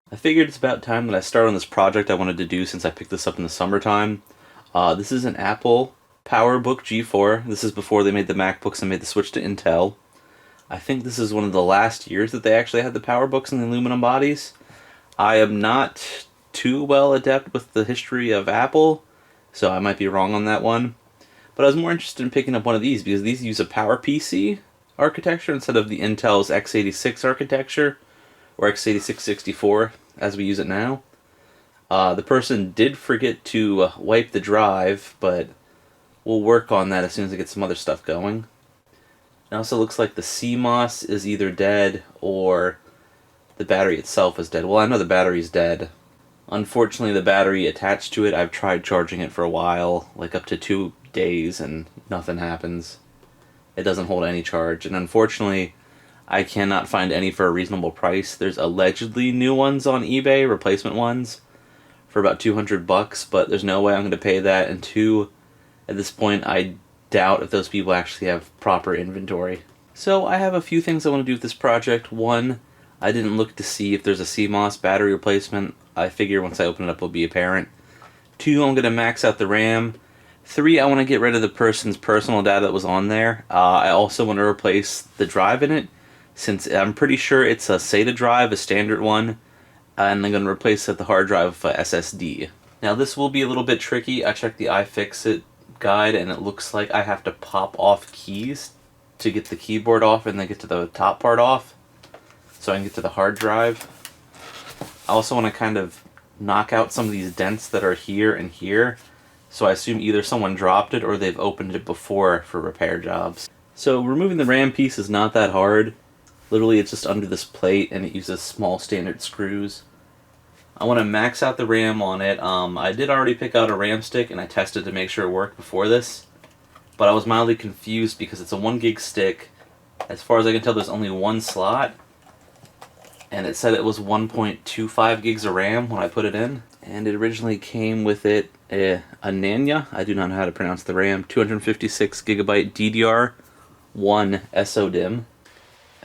I figured it's about time that I start on this project I wanted to do since I picked this up in the summertime. This is an Apple PowerBook G4. This is before they made the MacBooks and made the switch to Intel. I think this is one of the last years that they actually had the PowerBooks and the aluminum bodies. I am not too well adept with the history of Apple, so I might be wrong on that one. But I was more interested in picking up one of these because these use a PowerPC architecture instead of the Intel's x86 architecture, or x86-64 as we use it now. The person did forget to wipe the drive, but we'll work on that as soon as I get some other stuff going. It also looks like the CMOS is either dead or the battery itself is dead. Well, I know the battery's dead. Unfortunately, the battery attached to it, I've tried charging it for a while, like up to 2 days, and nothing happens. It doesn't hold any charge, and unfortunately, I cannot find any for a reasonable price. There's allegedly new ones on eBay, replacement ones, for about $200, but there's no way I'm going to pay that. And two, at this point, I doubt if those people actually have proper inventory. So I have a few things I want to do with this project. One, I didn't look to see if there's a CMOS battery replacement. I figure once I open it up, it'll be apparent. Two, I'm going to max out the RAM. Three, I want to get rid of the person's personal data that was on there. I also want to replace the drive in it, since I'm pretty sure it's a SATA drive, a standard one, and I'm going to replace it with the hard drive with SSD. Now this will be a little bit tricky. I checked the Ifixit guide and it looks like I have to pop off keys to get the keyboard off and then get to the top part off so I can get to the hard drive. I also want to kind of knock out some of these dents that are here and here, so I assume either someone dropped it or they've opened it before for repair jobs. So removing the RAM piece is not that hard. Literally, it's just under this plate, and it uses small standard screws. I want to max out the RAM on it. I did already pick out a RAM stick, and I tested to make sure it worked before this. But I was mildly confused because it's a 1 gig stick. As far as I can tell, there's only one slot. And it said it was 1.25 gigs of RAM when I put it in. And it originally came with it a Nanya. I do not know how to pronounce the RAM. 256 gigabyte DDR1 SODIMM.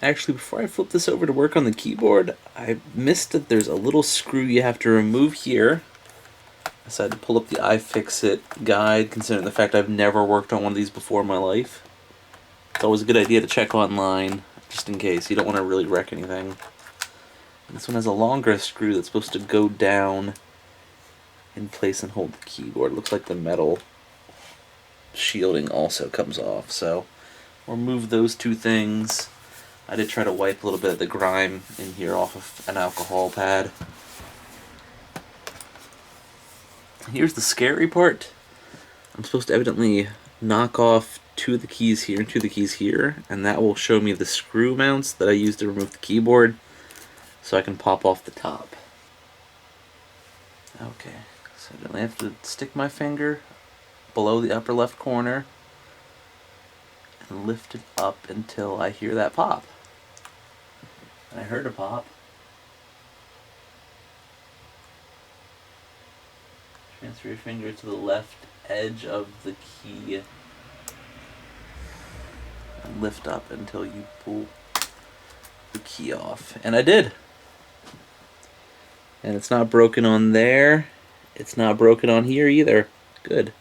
Actually, before I flip this over to work on the keyboard, I missed that there's a little screw you have to remove here. I decided to pull up the Ifixit guide, considering the fact I've never worked on one of these before in my life. It's always a good idea to check online, just in case. You don't want to really wreck anything. And this one has a longer screw that's supposed to go down in place and hold the keyboard. It looks like the metal shielding also comes off, so we'll remove those two things. I did try to wipe a little bit of the grime in here off of an alcohol pad. Here's the scary part. I'm supposed to evidently knock off 2 of the keys here and 2 of the keys here, and that will show me the screw mounts that I used to remove the keyboard, so I can pop off the top. Okay, so I have to stick my finger below the upper left corner and lift it up until I hear that pop. And I heard a pop. Transfer your finger to the left edge of the key and lift up until you pull the key off. And I did. And it's not broken on there. It's not broken on here either. Good.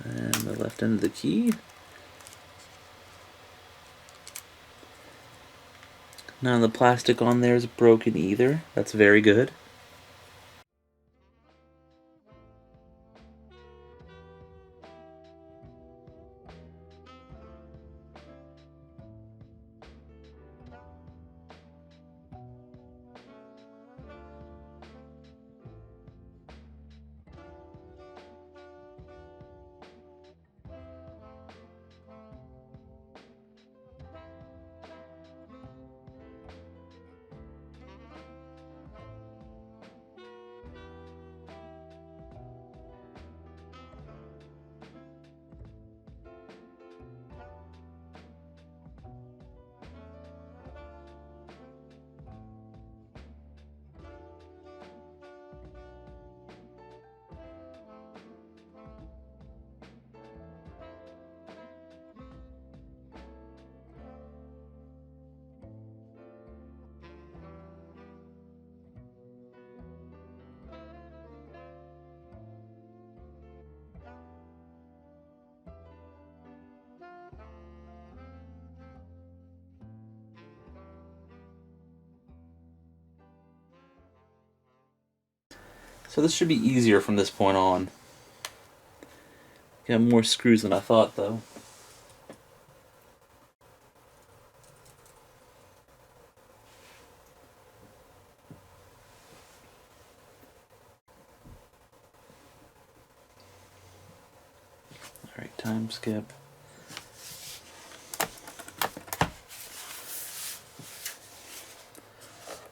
And the left end of the key. None of the plastic on there is broken either. That's very good. So this should be easier from this point on. Got more screws than I thought, though. Alright, time skip.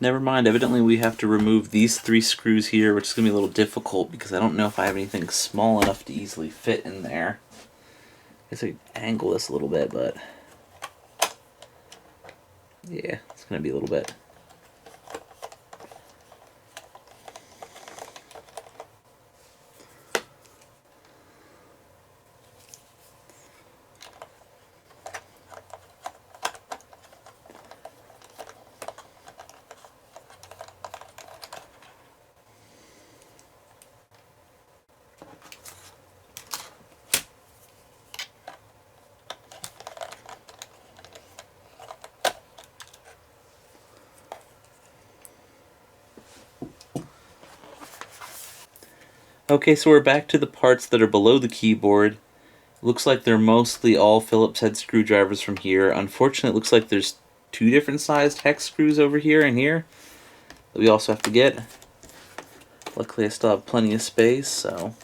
Never mind, evidently we have to remove these 3 screws here, which is going to be a little difficult because I don't know if I have anything small enough to easily fit in there. I guess I could angle this a little bit, but yeah, it's going to be a little bit. Okay, so we're back to the parts that are below the keyboard. Looks like they're mostly all Phillips head screwdrivers from here. Unfortunately, it looks like there's 2 different sized hex screws over here and here that we also have to get. Luckily, I still have plenty of space, so...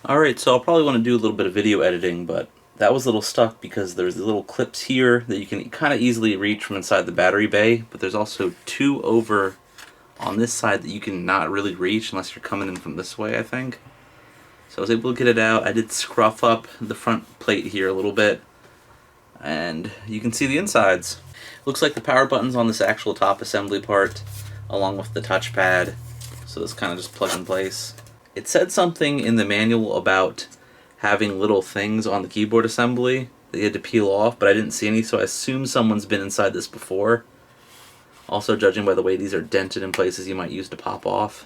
Alright, so I'll probably want to do a little bit of video editing, but that was a little stuck because there's the little clips here that you can kind of easily reach from inside the battery bay, but there's also 2 over on this side that you can not really reach unless you're coming in from this way, I think. So I was able to get it out. I did scruff up the front plate here a little bit, and you can see the insides. Looks like the power button's on this actual top assembly part, along with the touchpad, so this kind of just plug in place. It said something in the manual about having little things on the keyboard assembly that you had to peel off, but I didn't see any, so I assume someone's been inside this before. Also, judging by the way these are dented in places you might use to pop off.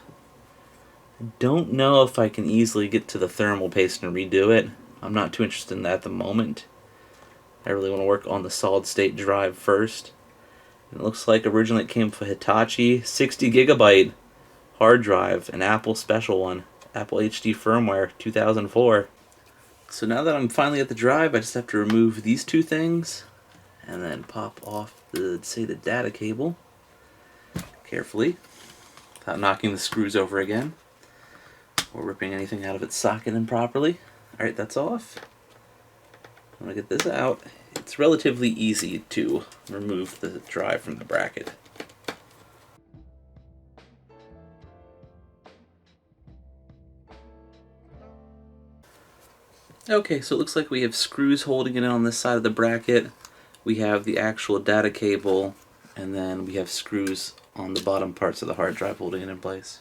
I don't know if I can easily get to the thermal paste and redo it. I'm not too interested in that at the moment. I really want to work on the solid state drive first. And it looks like originally it came from Hitachi 60GB hard drive, an Apple special one. Apple HD firmware 2004. So now that I'm finally at the drive, I just have to remove these 2 things and then pop off the, say, the data cable carefully without knocking the screws over again or ripping anything out of its socket improperly. Alright, that's off. I'm going to get this out. It's relatively easy to remove the drive from the bracket. Okay, so it looks like we have screws holding it on this side of the bracket. We have the actual data cable, and then we have screws on the bottom parts of the hard drive holding it in place.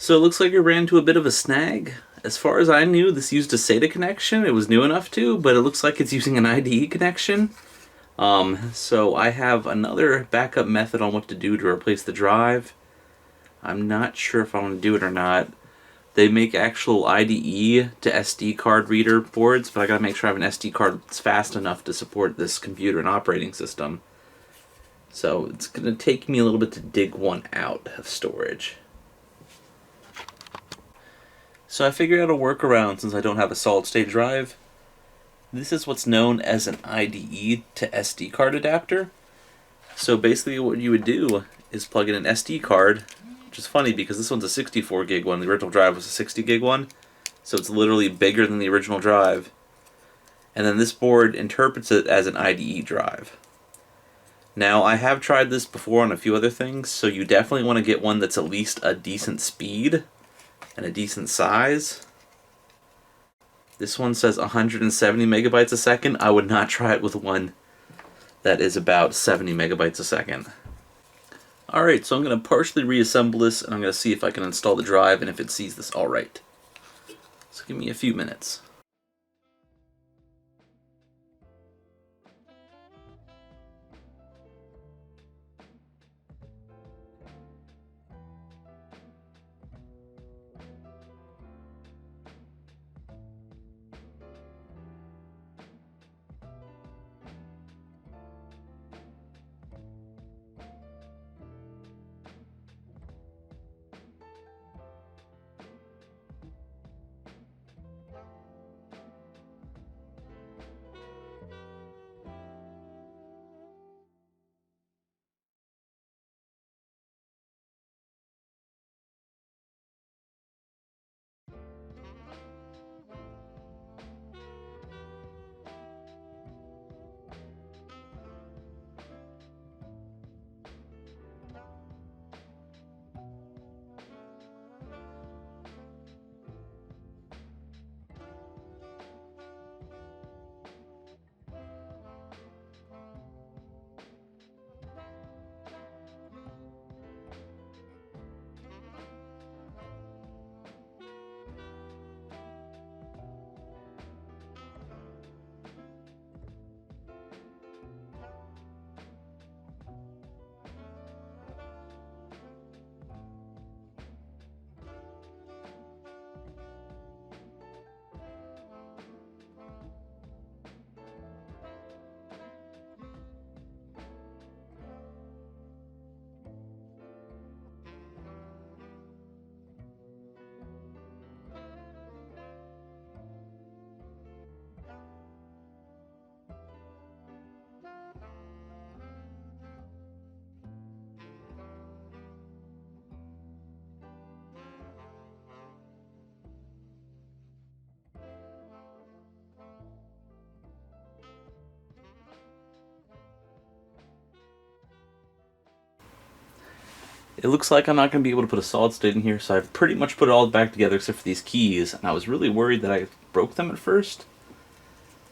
So it looks like I ran into a bit of a snag. As far as I knew, this used a SATA connection. It was new enough to, but it looks like it's using an IDE connection. So I have another backup method on what to do to replace the drive. I'm not sure if I want to do it or not. They make actual IDE to SD card reader boards, but I gotta make sure I have an SD card that's fast enough to support this computer and operating system. So it's gonna take me a little bit to dig one out of storage. So I figured out a workaround since I don't have a solid state drive. This is what's known as an IDE to SD card adapter. So basically what you would do is plug in an SD card, which is funny because this one's a 64 gig one. The original drive was a 60 gig one. So it's literally bigger than the original drive. And then this board interprets it as an IDE drive. Now I have tried this before on a few other things, so you definitely want to get one that's at least a decent speed and a decent size. This one says 170 megabytes a second. I would not try it with one that is about 70 megabytes a second. Alright, so I'm going to partially reassemble this and I'm going to see if I can install the drive and if it sees this alright. So give me a few minutes. It looks like I'm not going to be able to put a solid state in here, so I've pretty much put it all back together except for these keys, and I was really worried that I broke them at first,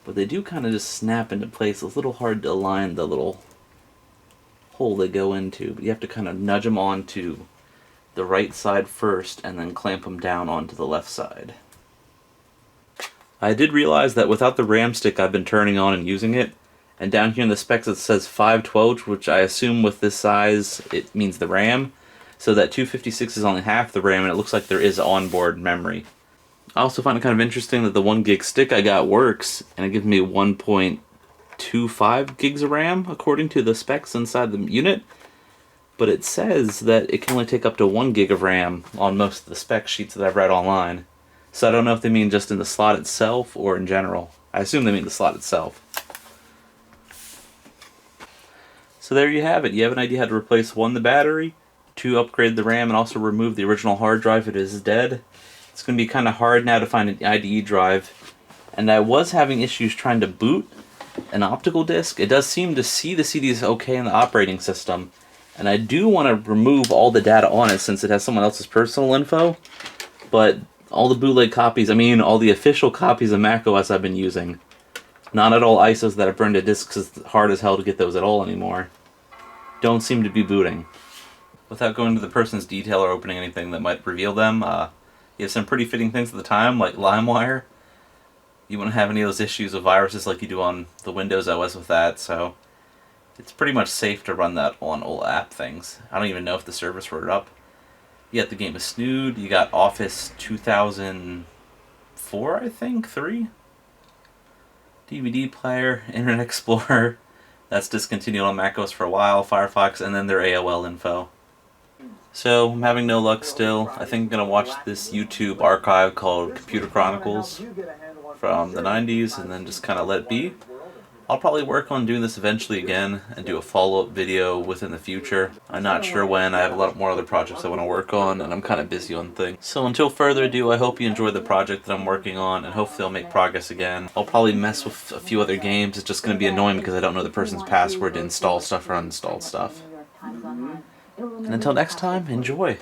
but they do kind of just snap into place. It's a little hard to align the little hole they go into, but you have to kind of nudge them onto the right side first and then clamp them down onto the left side. I did realize that without the RAM stick I've been turning on and using it, and down here in the specs it says 512, which I assume with this size it means the RAM. So that 256 is only half the RAM, and it looks like there is onboard memory. I also find it kind of interesting that the 1 gig stick I got works, and it gives me 1.25 gigs of RAM according to the specs inside the unit. But it says that it can only take up to 1 gig of RAM on most of the spec sheets that I've read online. So I don't know if they mean just in the slot itself or in general. I assume they mean the slot itself. So there you have it. You have an idea how to replace 1, the battery, 2, upgrade the RAM, and also remove the original hard drive if it is dead. It's going to be kind of hard now to find an IDE drive. And I was having issues trying to boot an optical disc. It does seem to see the CDs okay in the operating system. And I do want to remove all the data on it since it has someone else's personal info. But all the bootleg copies, all the official copies of macOS I've been using, not at all ISOs that have burned to disks, it's hard as hell to get those at all anymore, don't seem to be booting. Without going into the person's detail or opening anything that might reveal them, you have some pretty fitting things at the time, like LimeWire. You wouldn't have any of those issues of viruses like you do on the Windows OS with that, so it's pretty much safe to run that on old app things. I don't even know if the servers were up. You got the game of Snood, you got Office 2004, I think, 3? DVD player, Internet Explorer, that's discontinued on macOS for a while, Firefox, and then their AOL info. So, I'm having no luck still. I think I'm going to watch this YouTube archive called Computer Chronicles from the 90s and then just kind of let it be. I'll probably work on doing this eventually again and do a follow-up video within the future. I'm not sure when. I have a lot more other projects I want to work on, and I'm kind of busy on things. So until further ado, I hope you enjoy the project that I'm working on, and hopefully I'll make progress again. I'll probably mess with a few other games. It's just going to be annoying because I don't know the person's password to install stuff or uninstall stuff. And until next time, enjoy!